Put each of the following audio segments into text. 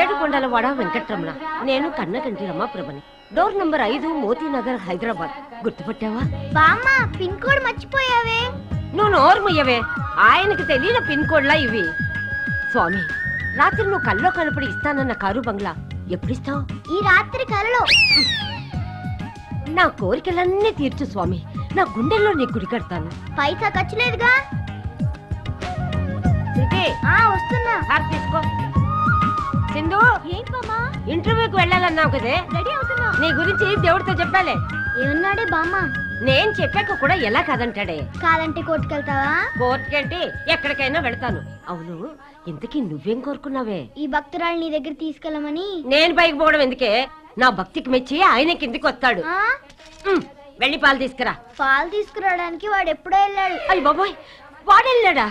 ఏడుకొండలవాడ వెంకట్రమణ. నేను కన్నకంటి రమాప్రభని. Door number 5, Motinagar, Hyderabad. గుర్తుపట్టావా? బామ్మ, పిన్ కోడ్ మర్చిపోయావే. నువ్వు నోర్మయ్యవే. ఆయనకి తెలియని పిన్ కోడ్లా ఇవి. స్వామి, రాత్రి నువ్వు కల్లో కనపడి ఇస్తానన్న కారు బంగ్లా ఎప్పుడిస్తావు? ఈ రాత్రి కలలో. నా కోరికలన్నీ తీర్చు స్వామి. నా గుండెల్లో నీ గుడి కడతాను. పైసా ఖర్చు లేదుగా. వస్తున్నా. తీసుకో. సింధు, ఏంటమ్మా? ఇంటర్వ్యూకి వెళ్ళాలన్నావు కదే, రెడీ అవుతున్నా. నీ గురించి దేవుడితో చెప్పాలే. ఏమన్నాడే బామ్మ? నేను చెప్పాక కూడా ఎలా కాదంటాడే. కాదంటే కోర్టుకెళ్తావా? కోర్టుకేంటి, ఎక్కడికైనా వెళ్తాను. అవును, ఇంతకీ నువ్వేం కోరుకున్నావే? ఈ భక్తురాలు నీ దగ్గర తీసుకెళ్ళమని. నేను పైకి పోవడం ఎందుకే? నా భక్తికి మెచ్చి ఆయన కిందికి వస్తాడు. వెళ్ళి పాలు తీసుకురా. పాలు తీసుకురావడానికి వాడు ఎప్పుడో వెళ్ళాడు. అయ్య బాబోయ్, వాడెళ్ళాడా?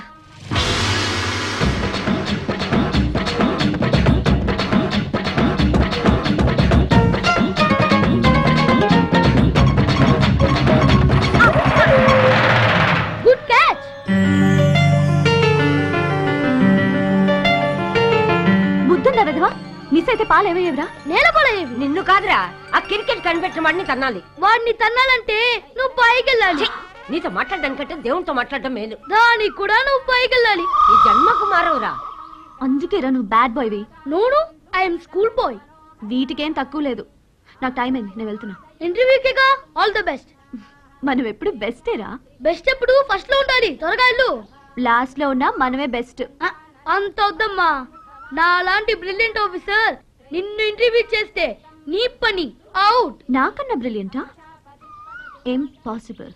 Good catch. బుద్ధుందా వెదవా? మిస్ అయితే పాలేవయ్యేవరా? నేలపడేవి. నిన్ను కాదురా, ఆ క్రికెట్ కనిపెట్టిన వాడిని తన్నాలి. వాడిని తన్నాలంటే నువ్వు పైకి వెళ్ళాలి. నీతో మాట్లాడడానికంటే దేవునితో మాట్లాడడం మేలు. దానికి కూడా నువ్వు పైకి వెళ్ళాలి. ఈ జన్మకు మారవురా. అందుకేరా నువ్వు బ్యాడ్ బాయ్వి. నోను, ఐఎమ్ స్కూల్ బాయ్. వీటికేం తక్కువ లేదు. నాకు టైం అయింది, నేను వెళ్తున్నా. ఇంటర్వ్యూకేగా. All the best. మనం ఎప్పుడు బెస్టేరా. బెస్ట్ ఎప్పుడు ఫస్ట్ లో ఉండాలి. త్వరగా వెళ్ళు. లాస్ట్ లో ఉన్నా మనమే బెస్ట్. అంత వద్దమ్మా. నా లాంటి బ్రిలియంట్ ఆఫీసర్ నిన్ను ఇంటర్వ్యూ చేస్తే నీ పని అవుట్. నాకన్నా బ్రిలియంటా? Impossible.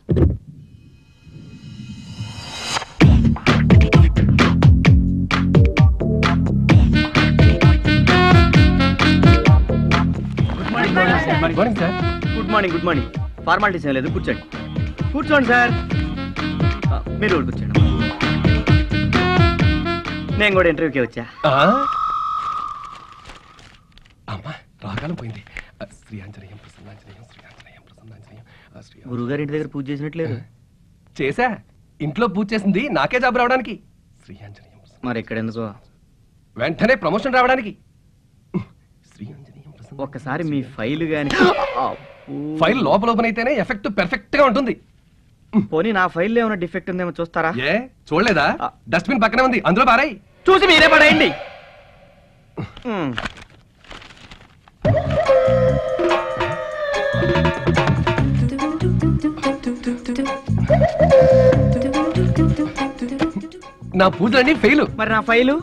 Good morning. Good morning. Formalities ఏం లేదు, కూర్చోండి. కూర్చోండి సార్. మీరు కూడా కూర్చోండి. నేను కూడా ఇంటర్వ్యూకి వచ్చా. రాగాలం పోయింది. గురుగారి ఇంటి దగ్గర పూజ చేసినట్లేదు. చేసా. ఇంట్లో పూజ చేసింది నాకే జాబ్ రావడానికి. మరి ఇక్కడ ఎందుకో? వెంటనే ప్రమోషన్ రావడానికి. ఒక్కసారి మీ ఫైల్ గాని. ఫైల్ లోపల ఓపెన్ అయితేనే ఎఫెక్ట్ పెర్ఫెక్ట్ గా ఉంటుంది. పోనీ నా ఫైల్ ఏమైనా డిఫెక్ట్ ఉందేమో చూస్తారా? ఏ చూడలేదా? డస్ట్బిన్ పక్కనే ఉంది, అందులో పారాయి. చూసి మీరే పడేయండి. నా పూజలన్నీ ఫెయిల్. మరి నా ఫైలు?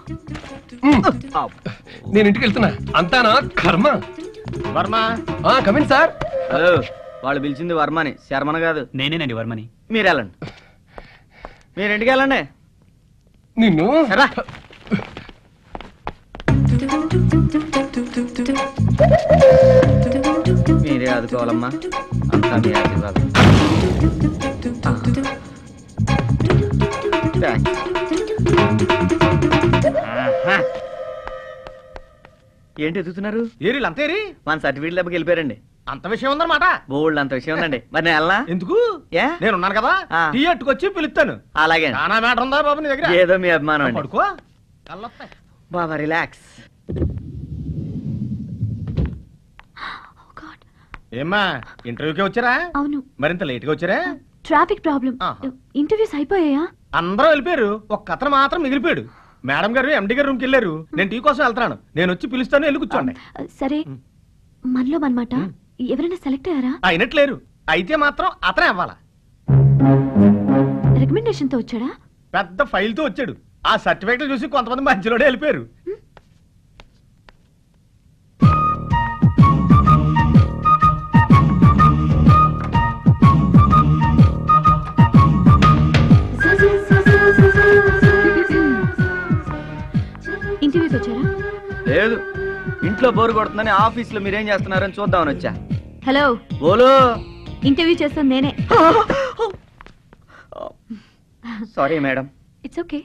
నేను ఇంటికి వెళ్తున్నా. అంతా నా కర్మ. వర్మ. Come in sir. హలో, వాళ్ళు పిలిచింది వర్మని, శర్మని కాదు. నేనేనండి వర్మని. మీరు వెళ్ళండి. మీరు ఇంటికి వెళ్ళండి. నిన్ను మీరే ఆదుకోవాలమ్మా. అంతా మీ ఆశీర్వాదం. ఏంటి ఎదుగుతున్నారు? అంతేరి మన సర్టిఫికేట్ లేకపోతే వెళ్ళిపోయారండి. అంత విషయం ఉందన్నమాట. బోల్డ్ అంత విషయం ఉందండి. మరి నేను వెళ్ళనా? ఎందుకు? నేనున్నాను కదా, టీ అట్టుకొచ్చి పిలుస్తాను. అలాగే. చాలా మ్యాటర్ ఉందా బాబు నీ దగ్గర? ఏదో మీ అభిమానం అండి. పడుకో బాబా, రిలాక్స్. ఏమ్మా, ఇంటర్వ్యూకే వచ్చారా? అవును. మరింత లేట్ గా వచ్చారా? Traffic problem. ఇంటర్వ్యూస్ అయిపోయాయా? అందరూ వెళ్ళిపోయారు, ఒక్క అతను మాత్రం మిగిలిపోయాడు. మేడం గారు ఎండి గారు రూమ్కి వెళ్ళారు. నేను టీ కోసం వెళ్తాను. నేను వచ్చి పిలుస్తాను, వెళ్ళి కూర్చోండి. సరే, మనలో మనమాట ఎవరైనా సెలెక్ట్ అయ్యారా? అయినట్లేరు. అయితే మాత్రం అతనే అవ్వాలా. రికమెండేషన్ తో వచ్చాడా? పెద్ద ఫైల్ తో వచ్చాడు. ఆ సర్టిఫికేట్లు చూసి కొంతమంది మధ్యలోనే వెళ్ళిపోయారు. ఇంటర్వ్యూకి వచ్చారా? లేదు, ఇంట్లో బోరు కొడుతుందని ఆఫీస్ లో మీరేం చేస్తున్నారని చూద్దామని వచ్చా. హలో, బోలో. ఇంటర్వ్యూ చేస్తాను నేనే. Sorry madam. It's okay.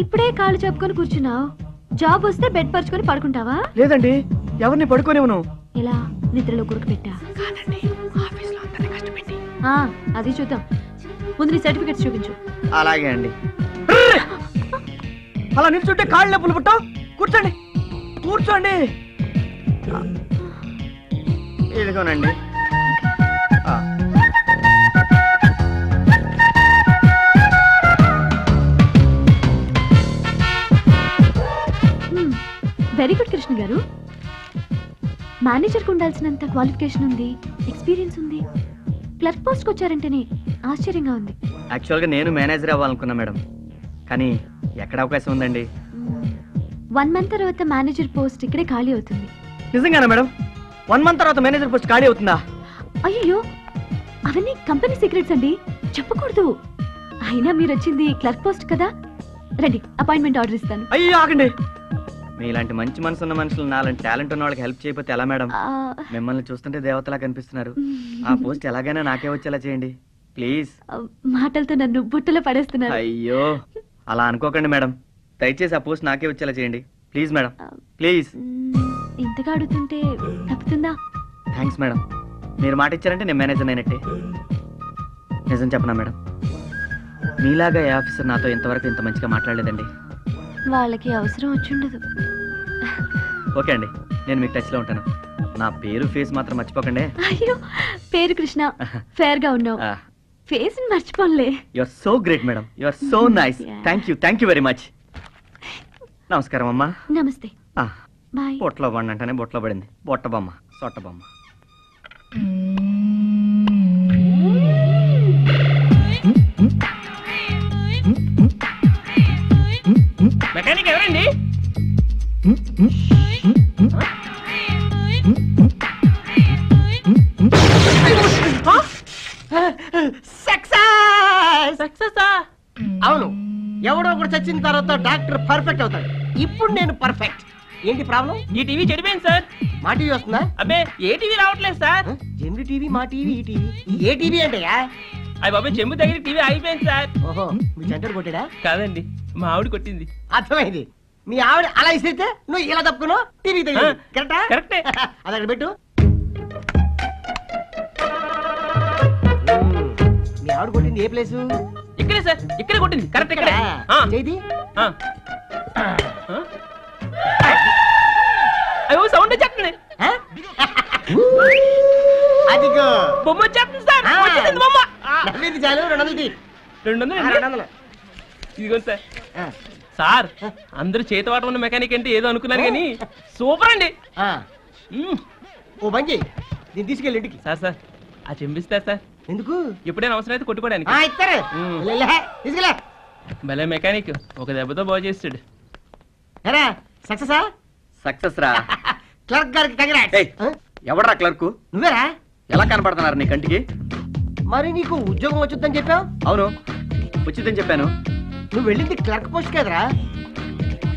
ఇప్పుడే కాళ్ళు చెప్పుకొని కూర్చున్నావు. జాబ్ వస్తే బెడ్ పరుచుకొని పడుకుంటావా? లేదండి, ఎవరిని పడుకోనేవను. ఎలా? నిద్రలో గురుకు పెట్టా? అది చూద్దాం. ముందు నీ సర్టిఫికెట్స్ చూపించు. అలాగే అండి. అలా నిల్చుంటే కాళ్ళు నొప్పులు పుట్టావు. కూర్చోండి కూర్చోండి. ఇదిగోనండి. వెరీ గుడ్ కృష్ణ గారు. మేనేజర్కి ఉండాల్సినంత క్వాలిఫికేషన్ ఉంది, ఎక్స్పీరియన్స్ ఉంది. క్లర్క్ పోస్ట్కి వచ్చారంటేనే ఆశ్చర్యంగా ఉంది. యాక్చువల్గా నేను మేనేజర్ అవ్వాలనుకున్నా మేడం, కానీ ఎక్కడ అవకాశం ఉందండి? 1 month తర్వాత మేనేజర్ పోస్ట్ ఇక్కడే ఖాళీ అవుతుంది. నిజంగానా మేడం? 1 month తర్వాత మేనేజర్ పోస్ట్ ఖాళీ అవుతుందా? అయ్యో, అవన్నీ కంపెనీ సీక్రెట్స్ అండి, చెప్పకూడదు. అయినా మీరు వచ్చింది క్లర్క్ పోస్ట్ కదా, రండి అపాయింట్మెంట్ ఆర్డర్ ఇస్తాను. అయ్యో ఆగండి. మీలాంటి మంచి మనసు ఉన్న మనుషులు నాలాంటి టాలెంట్ ఉన్న వాళ్ళకి హెల్ప్ చేయకపోతే ఎలా మేడం? మిమ్మల్ని చూస్తుంటే దేవతలా కనిపిస్తున్నారు. ఆ పోస్ట్ ఎలాగైనా నాకే వచ్చేలా చేయండి ప్లీజ్. మాటలతో నన్ను బుట్టలో పడేస్తున్నారు. అయ్యో అలా అనుకోకండి మేడం, దయచేసి ఆ పోస్ట్ నాకే వచ్చేలా చేయండి ప్లీజ్ మేడం, ప్లీజ్. ఇంతగా అడుగుతుంటే తప్పుతుందా? థ్యాంక్స్ మేడం, మీరు మాట ఇచ్చారంటే నేను మేనేజర్ అయినట్టే. నిజం చెప్పనా మేడం, మీలాగా ఏ ఆఫీసర్ నాతో ఇంతవరకు ఇంత మంచిగా మాట్లాడలేదండి. వాళ్ళకి అవసరం వచ్చుండదు. ఓకే అండి, నేను మీకు టచ్లో ఉంటాను. నా పేరు ఫేస్ మాత్రం మర్చిపోకండి. అయ్యో, పేరు కృష్ణ, ఫేర్ గా ఉన్నావు, ఫేస్ మర్చిపోలే. You are so great madam, you are so nice. Thank you very much. నమస్కారం అమ్మా. నమస్తే. బాయ్. బొట్లో బండి అంటేనే బొట్లో పడింది. బొట్ట బొమ్మ, సొట్ట బొమ్మ. మెకానిక్ ఎవరండి? అవును, ఎవడో ఒకటి చచ్చిన తర్వాత డాక్టర్ పర్ఫెక్ట్ అవుతాడు. ఇప్పుడు నేను పర్ఫెక్ట్. ఏంటి ప్రాబ్లం? ఈ టీవీ చెడిపోయింది సార్. మా టీవీ వస్తుందా? అబ్బే ఏ టీవీ రావట్లేదు సార్. జెమిని టీవీ, మా టీవీ, ఈ టీవీ. ఏ టీవీ అంటయ్యా? అయ్యి బాబా, చెంబు దగ్గర టీవీ ఆగిపోయింది సార్. ఓహో, మీ సెంటర్ కొట్టాడా? కాదండి, మా ఆవిడ కొట్టింది. అర్థమైంది. మీ ఆవిడ అలా ఇస్తే నువ్వు ఇలా తప్పుకున్నావు, టీవీ తగిలి. కరెక్టా? కరెక్టే. అది అక్కడ పెట్టు. మీ ఆవిడ కొట్టింది ఏ ప్లేసు? ఇక్కడే సార్, ఇక్కడే కొట్టింది. కరెక్ట్ ఇక్కడ. చేది అయ్యో సౌండ్ చెప్పండి. అదిగో బొమ్మ చెప్పండి సార్. వచ్చేసింది బొమ్మ. నవ్వేది చాలు. 200. 200. ఇదిగో సార్. సార్, అందరూ చేతవాట ఉన్న మెకానిక్ అంటే ఏదో అనుకున్నారు కానీ సూపర్ అండి. ఓ బంజీ, దీన్ని తీసుకెళ్ళి ఇంటికి. సార్ ఆ చెంపిస్తారు సార్. ఎందుకు? ఎప్పుడైనా అవసరం అయితే కొట్టుకోవడానికి. ఇస్తారు. తీసుకెళ్ళా. భలే మెకానిక్, ఒక దెబ్బతో బాగు చేస్తాడు. సక్సెసా? సక్సెస్ రా. క్లర్క్ గారికి కంగ్రాట్స్. ఎవడరా క్లర్క్? నువ్వేరా? ఎలా కనపడుతున్నారు నీ కంటికి? మరి నీకు ఉద్యోగం వచ్చుద్దని చెప్పావు. అవును, వచ్చిందని చెప్పాను. నువ్వు వెళ్ళింది క్లర్క్ పోస్ట్ కదరా?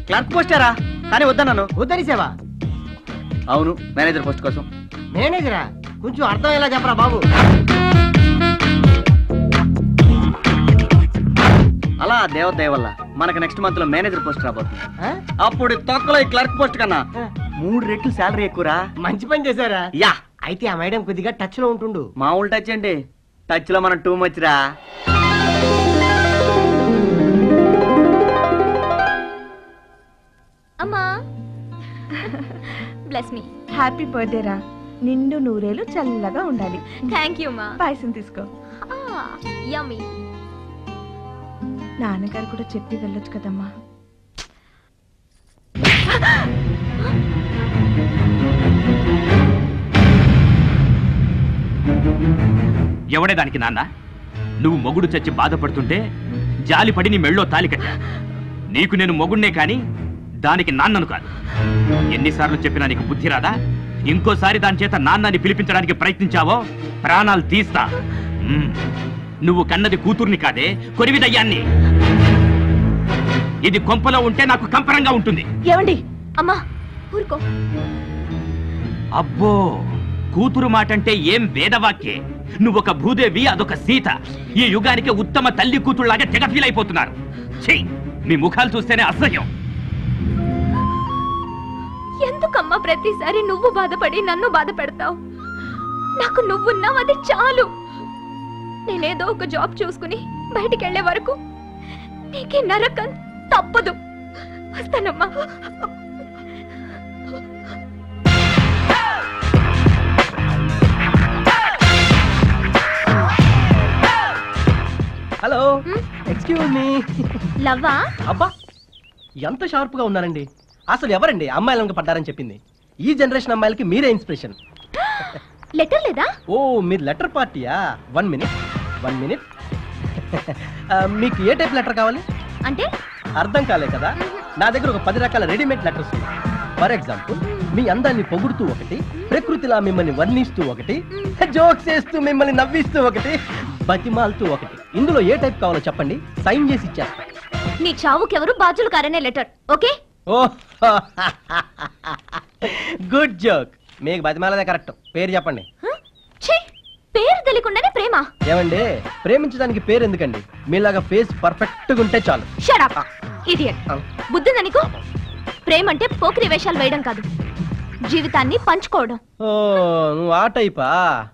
క్లర్క్ పోస్టేరా, కానీ వద్దన్నాను. వద్దనిసేవా? అవును, మేనేజర్ పోస్ట్ కోసం. మేనేజరా? కొంచెం అర్థం ఎలా చెప్పరా బాబు. అలా దేవదయ వల్ల మనకు నెక్స్ట్ మంత్ లో మేనేజర్ పోస్ట్ రాబోతుంది. అప్పుడు తొక్కలో ఈ క్లర్క్ పోస్ట్ కన్నా 3 రెట్లు శాలరీ ఎక్కువరా. మంచి పని చేశారా? యా. అయితే ఆ మేడం కొద్దిగా టచ్ లో ఉంటుండు. మామూలు టచ్ అండి, టచ్ లో మనం టూ మచ్ రా. అమ్మా, బ్లెస్ మీ. హ్యాపీ బర్త్డే రా, నిండు నూరేలు చల్లగా ఉండాలి. థ్యాంక్ యూ మా. పాయసం తీసుకో. యమ్మీ. నాన్నగారు కూడా చెప్పి వెళ్ళొచ్చు కదమ్మా. ఎవడే దానికి నాన్న? నువ్వు మొగుడు చచ్చి బాధపడుతుంటే జాలిపడి నీ మెళ్ళో తాలి కట్టా. నీకు నేను మొగుడినే కాని దానికి నాన్నను కాదు. ఎన్నిసార్లు చెప్పినా నీకు బుద్ధి రాదా? ఇంకోసారి దాని చేత నాన్నని పిలిపించడానికి ప్రయత్నించావో ప్రాణాలు తీస్తా. నువ్వు కన్నది కూతుర్ని కాదే, కొరివిదయ్యాన్ని. ఇది కొంపలో ఉంటే నాకు కంపరంగా ఉంటుంది. ఏమండి? అమ్మా ఊరుకో. అబ్బో, కూతురు మాటంటే ఏం వేదవాక్యే. నువ్వొక భూదేవి, అదొక సీత. ఈ యుగానికి ఉత్తమ తల్లి కూతురులాగా తెగ ఫీల్ అయిపోతున్నారు. చెయ్యి, మీ ముఖాలు చూస్తేనే అసహ్యం. ఎందుకమ్మా ప్రతిసారి నువ్వు బాధపడి నన్ను బాధ పెడతావు? నాకు నువ్వున్నావు, అది చాలు. నేనేదో ఒక జాబ్ చూసుకుని బయటికి వెళ్లే వరకు నీకే నరకం తప్పదు. వస్తానమ్మా. Excuse me. లవ్వా? అబ్బా ఎంత షార్ప్ గా ఉన్నారండి. అసలు ఎవరండి అమ్మాయిలను పడ్డారని చెప్పింది? ఈ జనరేషన్ అమ్మాయిలకి మీరే ఇన్స్పిరేషన్. లెటర్ లేదా? ఓ మీరు లెటర్ పార్టీయా? 1 minute. మీకు ఏ టైప్ లెటర్ కావాలి అంటే? అర్థం కాలే కదా. నా దగ్గర ఒక 10 రకాల రెడీమేడ్ లెటర్స్ ఉన్నాయి. ఫర్ ఎగ్జాంపుల్, మీ అందాన్ని పొగుడుతూ ఒకటి, ప్రకృతిలా మిమ్మల్ని వర్ణిస్తూ ఒకటి, జోక్స్ చేస్తూ మిమ్మల్ని నవ్విస్తూ ఒకటి, బతిమాలుతూ ఒకటి. ఇందులో ఏ టైప్ కావాలో చెప్పండి, సైన్ చేసి ఇచ్చేస్తా. నీ చావుకెవరు బాధ్యులు కారనే లెటర్. ఓకే? ఓ గుడ్ జోక్. మీకు బతిమాలదే కరెక్ట్. పేరు చెప్పండి. పేరు తెలియకుండానే ప్రేమ? ఏమండి, ప్రేమించడానికి పేరు ఎందుకండి? మీలాగా ఫేస్ పర్ఫెక్ట్ గా ఉంటే చాలు. Shut up idiot. బుద్ధుందా నీకు? ప్రేమ అంటే పోకిరి వేషాలు వేయడం కాదు, జీవితాన్ని పంచుకోవడం. ఓ నువ్వు ఆ టైపా?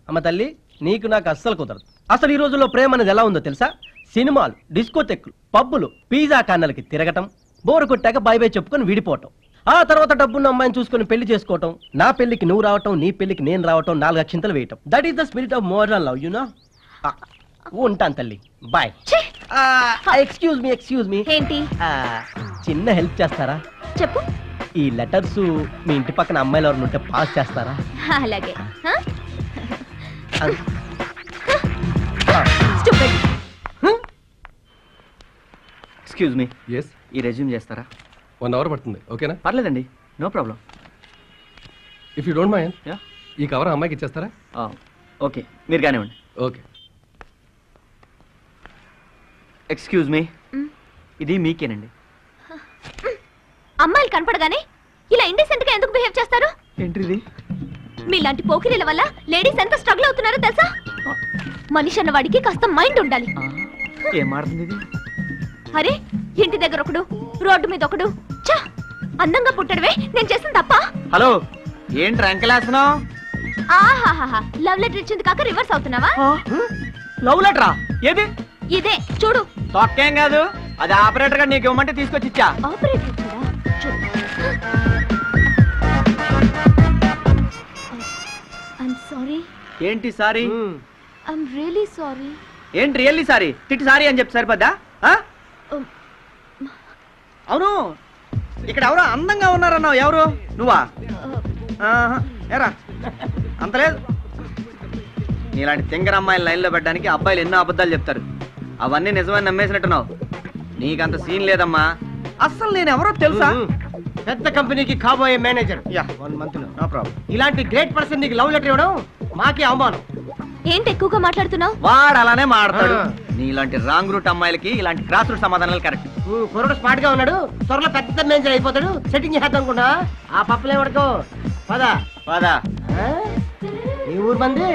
అమ్మ తల్లి, నీకు నాకు అస్సలు కుదరదు. అసలు ఈ రోజుల్లో ప్రేమ అనేది ఎలా ఉందో తెలుసా? సినిమాలు, డిస్కోటెక్లు, పబ్బులు, పిజ్జా కార్నర్లకి తిరగటం, బోరు కొట్టాక బై బై చెప్పుకొని విడిపోవటం, ఆ తర్వాత డబ్బున్న అమ్మాయిని చూసుకొని పెళ్లి చేసుకోవటం, నా పెళ్లికి నువ్వు రావటం, నీ పెళ్లికి నేను రావటం, 4 అక్షింతలు వేయటం. That is the spirit of modern love, you know. ఉంటాను తల్లి, బాయ్. Excuse me. ఏంటి? చిన్న హెల్ప్ చేస్తారా? చెప్పు. ఈ లెటర్స్ మీ ఇంటి పక్కన అమ్మాయిలు ఎవరు ఉంటే పాస్ చేస్తారా? అలాగే. ఎక్స్క్యూజ్ మీ, ఎస్, ఈ రెజ్యూమ్ చేస్తారా? 1 hour పడుతుంది. ఓకేనా? పర్లేదండి, no problem. If you don't mind, ya, ఈ కవర్ అమ్మాయికి ఇచ్చేస్తారా? ఓకే, మీరు కానివ్వండి. ఓకే. ఎక్స్క్యూజ్ మీ, ఇది మీకేనండి. అమ్మాయిలు కనపడగానే ఇలా ఇండిసెంట్ గా ఎందుకు బిహేవ్ చేస్తారు? ఏంటిది? మీలాంటి పోకిరీల వల్ల లేడీస్ ఎంత స్ట్రగుల్ అవుతున్నారో తెలుసా? మనిషి అన్న వాడికి కాస్త మైండ్ ఉండాలి. ఏం మారుతుంది ఇది? అరే, ఇంటి దగ్గర ఒకడు, రోడ్డు మీద ఒకడు. చా, అందంగా పుట్టడమే నేను చేసిన తప్ప? హలో, ఏంటి రంకెలేస్తున్నావు? ఆహాహా, లవ్ లెటర్ ఇచ్చింది కాక రివర్స్ అవుతున్నావా? లవ్ లెటరా? ఏది? ఇదే చూడు. తొక్కేం కాదు, అది ఆపరేటర్ గా నీకు ఇవ్వమంటే తీసుకొచ్చి ఇచ్చా. ఆపరేటర్ ఇచ్చాడా? చూడు. I'm sorry. ఏంటి సారీ? I'm really sorry. ఏంటి రియల్లీ సారీ? తిట్టి సారీ అని చెప్పి సరిపోద్దా? అవును, ఇక్కడ ఎవరో అందంగా ఉన్నారన్నావు, ఎవరు? నువ్వా? ఏరా, అంత లేదు. నీలాంటి తింగర అమ్మాయిల లైన్లో పెట్టడానికి అబ్బాయిలు ఎన్నో అబద్ధాలు చెప్తారు. అవన్నీ నిజమని నమ్మేసినట్టున్నావు. నీకంత సీన్ లేదమ్మా. అస్సలు నేను ఎవరో తెలుసా? పెద్ద కంపెనీకి కాబోయే మేనేజర్. 1 month లో. No problem. ఇలాంటి గ్రేట్ పర్సన్ నీకు లవ్ లెటర్ ఇవ్వడం మాకే అవమానం. ఏంటి ఎక్కువగా మాట్లాడుతున్నావు? వాడు అలానే మాడతాడు. నీలాంటి రాంగ్ రూట్ అమ్మాయిలకి ఇలాంటి క్రాస్ రూట్ సమాధానాలు కరెక్ట్. కుర్రడు స్మార్ట్ గా ఉన్నాడు, త్వరలో పెద్ద మేనేజర్ అయిపోతాడు. సెట్టింగ్ చేద్దాం అనుకున్నా. ఆ పప్పులే పడుకో. పదా పదా. ఈ ఊరు మంది.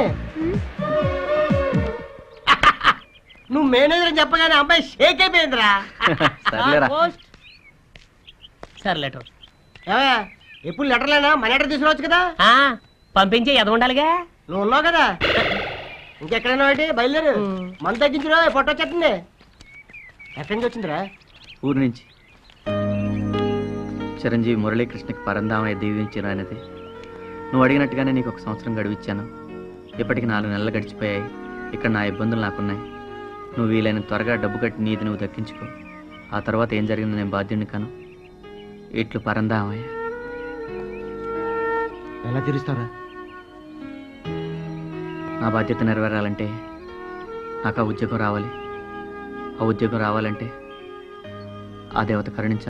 నువ్వు మేనేజర్ అని చెప్పగానే అమ్మాయి షేక్ అయిపోయిందిరా. Sir letter. ఎప్పుడు లెటర్లేనా? మన లెటర్ తీసుకురావచ్చు కదా. పంపించే ఎద ఉండాలిగా. నువ్వు ఉన్నావు కదా, ఇంకెక్కడైనా ఒకటి బయలుదేరు. మన తగ్గించురా, పొట్ట వచ్చేస్తుంది. ఎక్కడి నుంచి వచ్చిందిరా? ఊరు నుంచి. చిరంజీవి మురళీకృష్ణకి పరంధామయ్య దీవించిన అనేది. నువ్వు అడిగినట్టుగానే నీకు 1 సంవత్సరం గడువిచ్చాను. ఇప్పటికి 4 నెలలు గడిచిపోయాయి. ఇక్కడ నా ఇబ్బందులు నాకున్నాయి. నువ్వు వీలైన త్వరగా డబ్బు కట్టి నీది నువ్వు దక్కించుకో. ఆ తర్వాత ఏం జరిగిందో నేను బాధ్యుడిని కాను. ఇట్లు పరంధామయ్య. ఎలా తీరుస్తారా? నా బాధ్యత నెరవేరాలంటే నాకు ఆ ఉద్యోగం రావాలి. ఆ ఉద్యోగం రావాలంటే ఆ దేవత కరుణించాలి.